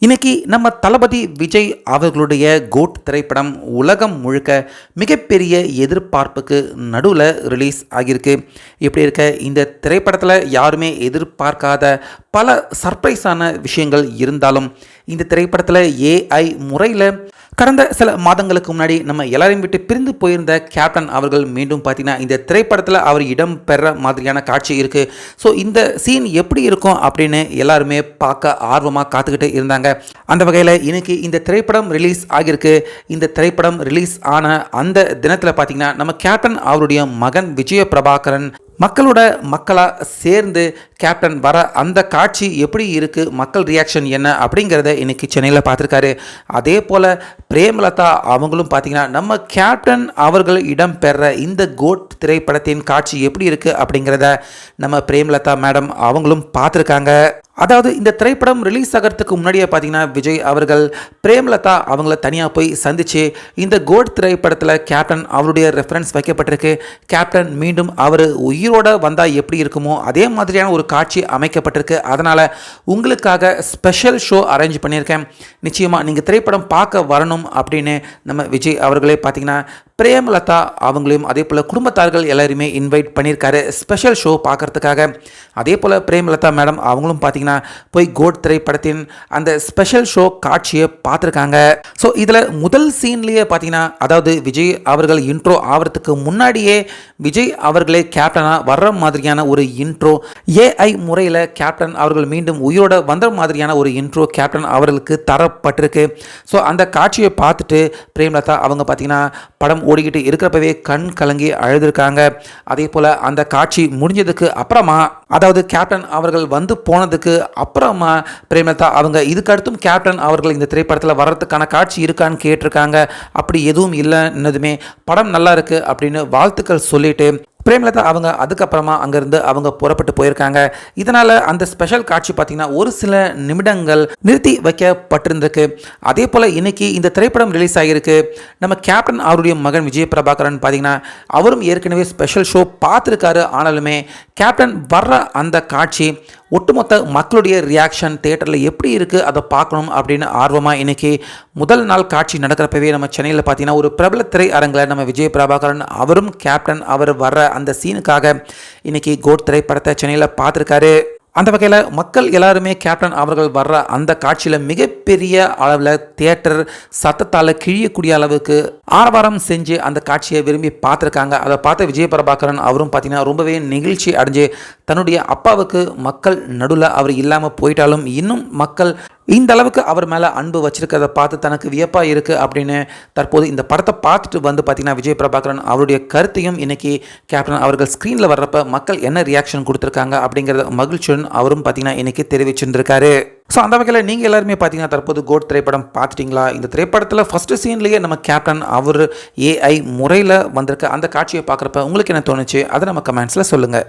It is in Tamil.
இன்னைக்கு நம்ம தளபதி விஜய் அவர்களுடைய கோட் திரைப்படம் உலகம் முழுக்க மிகப்பெரிய எதிர்பார்ப்புக்கு நடுவில் ரிலீஸ் ஆகியிருக்கு. இப்படி இருக்க இந்த திரைப்படத்தில் யாருமே எதிர்பார்க்காத பல சர்ப்ரைஸான விஷயங்கள் இருந்தாலும் இந்த திரைப்படத்தில் ஏஐ முறையில் கடந்த சில மாதங்களுக்கு முன்னாடி நம்ம எல்லாரையும் விட்டு பிரிந்து போயிருந்த கேப்டன் அவர்கள் மீண்டும் பார்த்தீங்கன்னா இந்த திரைப்படத்தில் அவர் இடம் பெற மாதிரியான காட்சி இருக்குது. ஸோ இந்த சீன் எப்படி இருக்கும் அப்படின்னு எல்லாருமே பார்க்க ஆர்வமாக காத்துக்கிட்டு இருந்தாங்க. அந்த வகையில் இன்னைக்கு இந்த திரைப்படம் ரிலீஸ் ஆகியிருக்கு. இந்த திரைப்படம் ரிலீஸ் ஆன அந்த தினத்தில் பார்த்தீங்கன்னா நம்ம கேப்டன் அவருடைய மகன் விஜய பிரபாகரன் மக்களோட மக்களாக சேர்ந்து கேப்டன் வர அந்த காட்சி எப்படி இருக்குது, மக்கள் ரியாக்ஷன் என்ன அப்படிங்கிறத இன்றைக்கி சென்னையில் பார்த்துருக்காரு. அதே போல் பிரேமலதா அவங்களும் பார்த்திங்கன்னா நம்ம கேப்டன் அவர்கள் இடம்பெற இந்த கோட் திரைப்படத்தின் காட்சி எப்படி இருக்குது அப்படிங்கிறத நம்ம பிரேமலதா மேடம் அவங்களும் பார்த்துருக்காங்க. அதாவது இந்த திரைப்படம் ரிலீஸ் ஆகிறதுக்கு முன்னாடியே பார்த்தீங்கன்னா விஜய் அவர்கள் பிரேமலதா அவங்கள தனியாக போய் சந்தித்து இந்த கோட் திரைப்படத்தில் கேப்டன் அவருடைய ரெஃபரன்ஸ் வைக்கப்பட்டிருக்கு. கேப்டன் மீண்டும் அவர் உயிரோடு வந்தால் எப்படி இருக்குமோ அதே மாதிரியான ஒரு காட்சி அமைக்கப்பட்டிருக்கு. அதனால் உங்களுக்காக ஸ்பெஷல் ஷோ அரேஞ்ச் பண்ணியிருக்கேன், நிச்சயமாக நீங்கள் திரைப்படம் பார்க்க வரணும் அப்படின்னு நம்ம விஜய் அவர்களே பார்த்தீங்கன்னா பிரேமலதா அவங்களையும் அதே போல் குடும்பத்தார்கள் எல்லாருமே இன்வைட் பண்ணியிருக்காரு ஸ்பெஷல் ஷோ பார்க்குறதுக்காக. அதே போல் பிரேமலதா மேடம் அவங்களும் பார்த்தீங்கன்னா போய் கோட் திரைப்படத்தின் அந்த ஸ்பெஷல் ஷோ காட்சியை பார்த்துருக்காங்க. ஸோ இதில் முதல் சீன்லேயே பார்த்தீங்கன்னா அதாவது விஜய் அவர்கள் இன்ட்ரோ ஆகிறதுக்கு முன்னாடியே விஜய் அவர்களே கேப்டனாக வர்ற மாதிரியான ஒரு இன்ட்ரோ, ஏஐ முறையில் கேப்டன் அவர்கள் மீண்டும் உயிரோட வந்த மாதிரியான ஒரு இன்ட்ரோ கேப்டன் அவர்களுக்கு தரப்பட்டிருக்கு. ஸோ அந்த காட்சியை பார்த்துட்டு பிரேமலதா அவங்க பார்த்தீங்கன்னா படம் ஓடிக்கிட்டு இருக்கிறப்பவே கண் கலங்கி அழுதுருக்காங்க. அதே போல் அந்த காட்சி முடிஞ்சதுக்கு அப்புறமா அதாவது கேப்டன் அவர்கள் வந்து போனதுக்கு அப்புறமா பிரேமலதா அவங்க இதுக்கடுத்தும் கேப்டன் அவர்கள் இந்த திரைப்படத்தில் வர்றதுக்கான காட்சி இருக்கான்னு கேட்டிருக்காங்க. அப்படி எதுவும் இல்லைன்னதுமே படம் நல்லா இருக்கு அப்படின்னு வாழ்த்துக்கள் சொல்லிட்டு பிரேமலதா அவங்க அதுக்கப்புறமா அங்கேருந்து அவங்க புறப்பட்டு போயிருக்காங்க. இதனால் அந்த ஸ்பெஷல் காட்சி பார்த்திங்கன்னா ஒரு சில நிமிடங்கள் நிறுத்தி வைக்கப்பட்டிருந்திருக்கு. அதே போல் இன்றைக்கி இந்த திரைப்படம் ரிலீஸ் ஆகியிருக்கு. நம்ம கேப்டன் அவருடைய மகன் விஜய பிரபாகரன் பார்த்திங்கன்னா அவரும் ஏற்கனவே ஸ்பெஷல் ஷோ பார்த்துருக்காரு. ஆனாலுமே கேப்டன் வர்ற அந்த காட்சி ஒட்டுமொத்த மக்களுடைய ரியாக்ஷன் தியேட்டரில் எப்படி இருக்குது அதை பார்க்கணும் அப்படின்னு ஆர்வமாக இன்றைக்கி முதல் நாள் காட்சி நடக்கிறப்பவே நம்ம சென்னையில் பார்த்தீங்கன்னா ஒரு பிரபல திரை அரங்கில் நம்ம விஜய பிரபாகரன் அவரும் கேப்டன் அவர் வர்ற அந்த சீனுக்காக இன்றைக்கி கோட் திரைப்படத்தை சென்னையில் பார்த்துருக்காரு. அந்த வகையில் மக்கள் எல்லாருமே கேப்டன் அவர்கள் வர்ற அந்த காட்சியில் மிகப்பெரிய அளவில் தியேட்டர் சத்தத்தால் கிழியக்கூடிய அளவுக்கு ஆரவாரம் செஞ்சு அந்த காட்சியை விரும்பி பார்த்துருக்காங்க. அதை பார்த்த விஜய பிரபாகரன் அவரும் பார்த்தீங்கன்னா ரொம்பவே நெகிழ்ச்சி அடைஞ்சு தன்னுடைய அப்பாவுக்கு மக்கள் நடுவில் அவர் இல்லாமல் போயிட்டாலும் இன்னும் மக்கள் இந்த அளவுக்கு அவர் மேலே அன்பு வச்சிருக்கிறத பார்த்து தனக்கு வியப்பாக இருக்குது அப்படின்னு தற்போது இந்த படத்தை பார்த்துட்டு வந்து பார்த்திங்கன்னா விஜய பிரபாகரன் அவருடைய கருத்தையும் இன்றைக்கி கேப்டன் அவர்கள் ஸ்க்ரீனில் வர்றப்ப மக்கள் என்ன ரியாக்ஷன் கொடுத்துருக்காங்க அப்படிங்கிறத மகிழ்ச்சியுடன் அவரும் பார்த்திங்கன்னா இன்றைக்கி தெரிவிச்சுருக்காரு. ஸோ அந்த வகையில் நீங்கள் எல்லாருமே பார்த்தீங்கன்னா தற்போது கோட் திரைப்படம் பார்த்துட்டிங்களா? இந்த திரைப்படத்தில் ஃபஸ்ட்டு சீன்லேயே நம்ம கேப்டன் அவர் ஏஐ முறையில் வந்திருக்க அந்த காட்சியை பார்க்குறப்ப உங்களுக்கு என்ன தோணுச்சு அதை நம்ம கமெண்ட்ஸில் சொல்லுங்கள்.